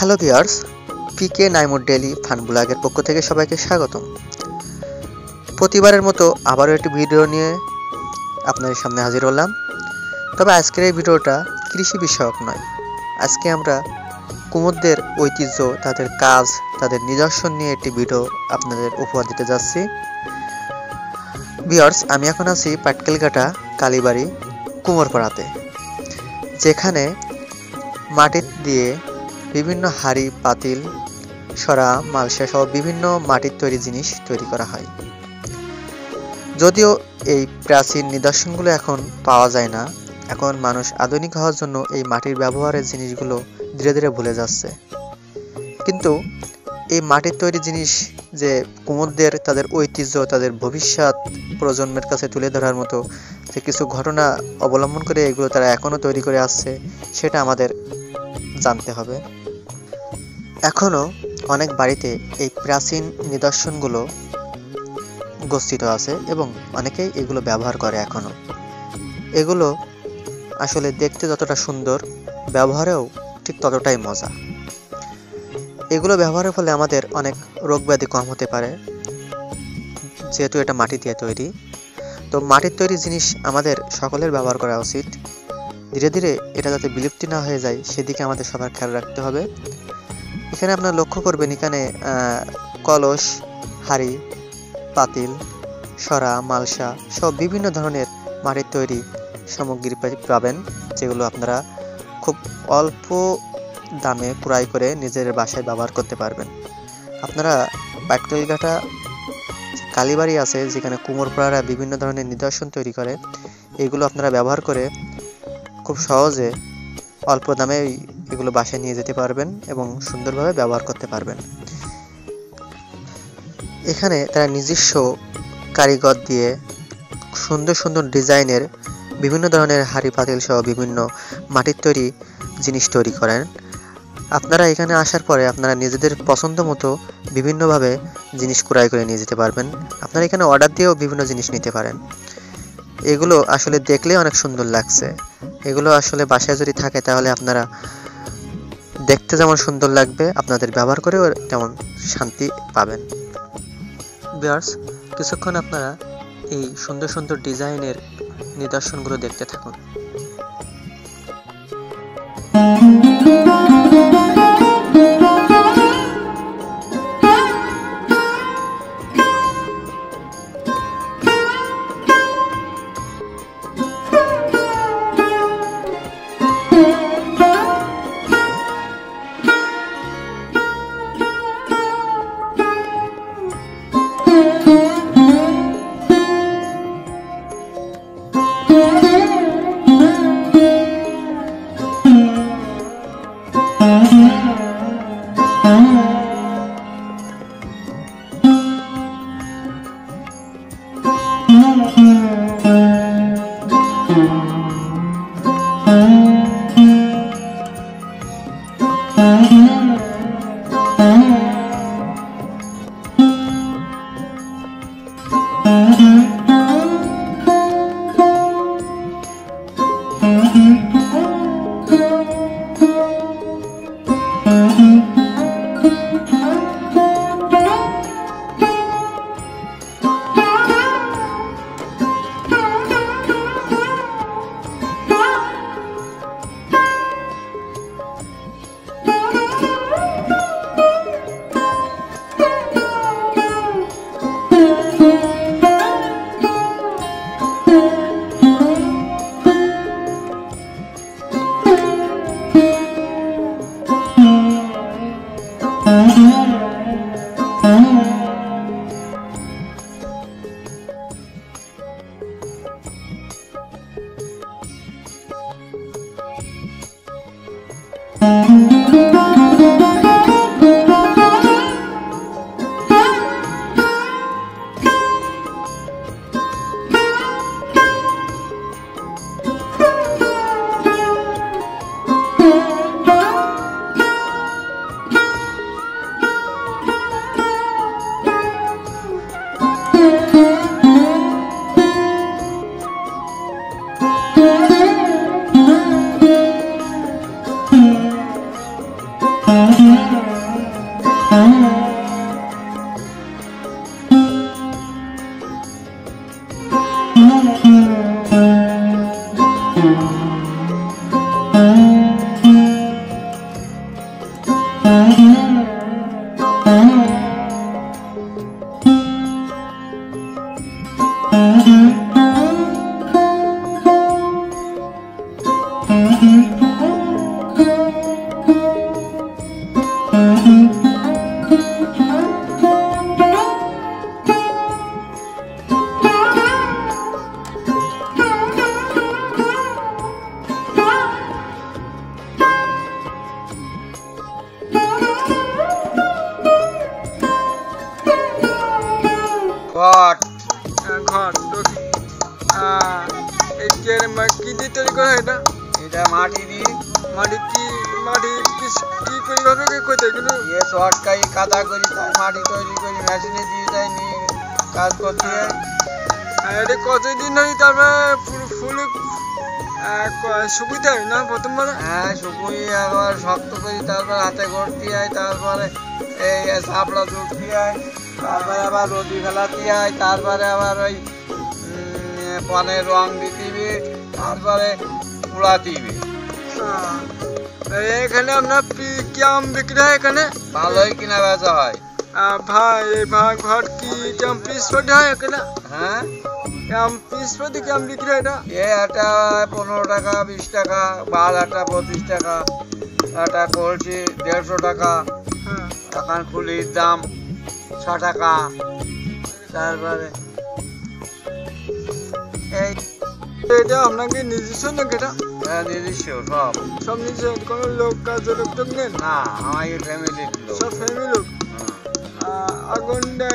Hello viewers, পিকে Naimur daily fun ব্লগের পক্ষ থেকে সবাইকে স্বাগতম। প্রতিবারের মতো আবারও একটি ভিডিও নিয়ে আপনাদের সামনে হাজির হলাম। তবে আজকের এই ভিডিওটা কৃষি বিষয়ক নয়। আজকে আমরা কুমোরদের ঐতিহ্য, তাদের কাজ, তাদের নিদর্শন নিয়ে একটি ভিডিও আপনাদের উপহার দিতে যাচ্ছি। ভিউয়ার্স, আমি এখন আছি পাটকেলঘাটা কালীবাড়ি কুমোরপাড়াতে, যেখানে মাটি দিয়ে বিভিন্ন হাঁড়ি, পাতিল, সরা, মালসা সহ বিভিন্ন মাটির তৈরি জিনিস তৈরি করা হয়। যদিও এই প্রাচীন নিদর্শনগুলো এখন পাওয়া যায় না, এখন মানুষ আধুনিক হওয়ার জন্য এই মাটির ব্যবহারের জিনিসগুলো ধীরে ধীরে ভুলে যাচ্ছে। কিন্তু এই মাটির তৈরি জিনিস যে কুমোরদের তাদের ঐতিহ্য, তাদের ভবিষ্যৎ প্রজন্মের কাছে তুলে ধরার মতো যে কিছু ঘটনা অবলম্বন করে এগুলো তারা এখনও তৈরি করে আসছে, সেটা আমাদের জানতে হবে। এখনও অনেক বাড়িতে এই প্রাচীন নিদর্শনগুলো গচ্ছিত আছে এবং অনেকেই এগুলো ব্যবহার করে এখনও। এগুলো আসলে দেখতে যতটা সুন্দর, ব্যবহারেও ঠিক ততটাই মজা। এগুলো ব্যবহারের ফলে আমাদের অনেক রোগ ব্যাধি কম হতে পারে, যেহেতু এটা মাটি দিয়ে তৈরি। তো মাটির তৈরি জিনিস আমাদের সকলের ব্যবহার করা উচিত। ধীরে ধীরে এটা যাতে বিলুপ্তি না হয়ে যায়, সেদিকে আমাদের সবার খেয়াল রাখতে হবে। এখানে আপনারা লক্ষ্য করবেন, এখানে কলস, হাঁড়ি, পাতিল, সরা, মালসা সব বিভিন্ন ধরনের মাটির তৈরি সামগ্রী পাবেন, যেগুলো আপনারা খুব অল্প দামে ক্রয় করে নিজের বাসায় ব্যবহার করতে পারবেন। আপনারা পাটকেলঘাটা কালীবাড়ি আছে, যেখানে কুমোরপাড়ারা বিভিন্ন ধরনের নিদর্শন তৈরি করে, এগুলো আপনারা ব্যবহার করে খুব সহজে অল্প দামে এগুলো বাসায় নিয়ে যেতে পারবেন এবং সুন্দরভাবে ব্যবহার করতে পারবেন। এখানে তারা নিজস্ব কারিগর দিয়ে সুন্দর সুন্দর ডিজাইনের বিভিন্ন ধরনের হাঁড়ি, পাতিল সহ বিভিন্ন মাটির তৈরি জিনিস তৈরি করেন। আপনারা এখানে আসার পরে আপনারা নিজেদের পছন্দ মতো বিভিন্নভাবে জিনিস ক্রয় করে নিয়ে যেতে পারবেন। আপনারা এখানে অর্ডার দিয়েও বিভিন্ন জিনিস নিতে পারেন। এগুলো আসলে দেখলে অনেক সুন্দর লাগছে। এগুলো আসলে বাসায় যদি থাকে তাহলে আপনারা দেখতে যেমন সুন্দর লাগবে, আপনাদের ব্যবহার করেও তেমন শান্তি পাবেন। ভিউয়ার্স, কিছুক্ষণ আপনারা এই সুন্দর সুন্দর ডিজাইনের নিদর্শনগুলো দেখতে থাকুন। ঘট ঘট কি দিয়ে তৈরি করা হয়? এটা মাটি দিয়ে। মাটি কি কি করি ভাবে করতে কিন্তু শর্টকাই কাদা করি, তাই মাটি তৈরি করি, মেশিনে দিয়ে তাই নিয়ে কাজ করতে হয়। এটা কতদিন হয় তারপরে ফুল শুকুইতে হয় না প্রথমবার? হ্যাঁ, শুকুই আবার শক্ত করি, তারপর হাতে গড়তে হয়, তারপরে এই চাপড়া জুড়তে হয়, তারপরে আবার রোদি ফেলাতে হয়, তারপরে আবার ওই পানের রং দিতে হবে, তারপরে পোড়াতে হবে। এখানে আপনার কি আম বিক্রি হয়? এখানে ভালোই কিনা বেচা হয়। ভাই ঘর কি আম পিস প্রতি হয় এখানে? হ্যাঁ, আম পিস প্রতি কি আম বিক্রি হয়? এটা 15 টাকা, 20 টাকা, বালাটা 25 টাকা, একটা কলসি 150 টাকা, এখন খুলির দাম 6 টাকা। তারপরে এই এটা আপনাকে নিজস্ব নাকি? এটা হ্যাঁ নিজস্ব, সব নিজস্ব। কোনো লোক কাজের লোক তো নেন না? আমার ফ্যামিলির লোক, সব ফ্যামিলি লোক। আগুনটা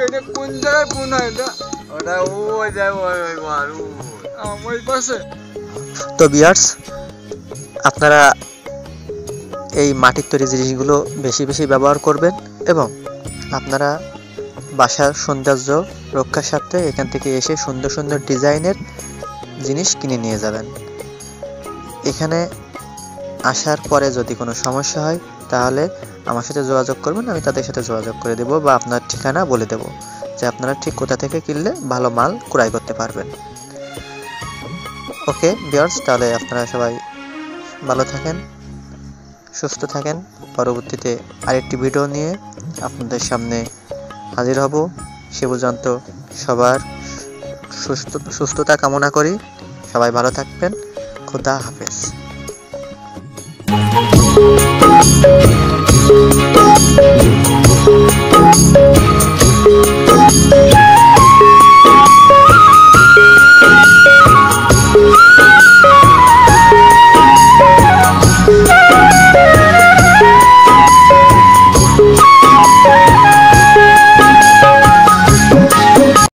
এটা কোন জায়গায় কোন হয়? এটা ওটা ওই যায় ওই পাশে। তো ভিউয়ার্স, আপনারা এই মাটির তৈরি জিনিসগুলো বেশি বেশি ব্যবহার করবেন এবং আপনারা বাসার সৌন্দর্য রক্ষার স্বার্থে এখান থেকে এসে সুন্দর সুন্দর ডিজাইনের জিনিস কিনে নিয়ে যাবেন। এখানে আসার পরে যদি কোনো সমস্যা হয় তাহলে আমার সাথে যোগাযোগ করবেন, আমি তাদের সাথে যোগাযোগ করে দেব বা আপনার ঠিকানা বলে দেব যে আপনারা ঠিক কোথা থেকে কিনলে ভালো মাল ক্রয় করতে পারবেন। ওকে ভিউয়ার্স, তাহলে আপনারা সবাই ভালো থাকেন, সুস্থ থাকেন। পরবর্তীতে আরেকটি ভিডিও নিয়ে আপনাদের সামনে হাজির হব। সে পর্যন্ত সবার সুস্থতা কামনা করি। সবাই ভালো থাকবেন। খোদা হাফেজ।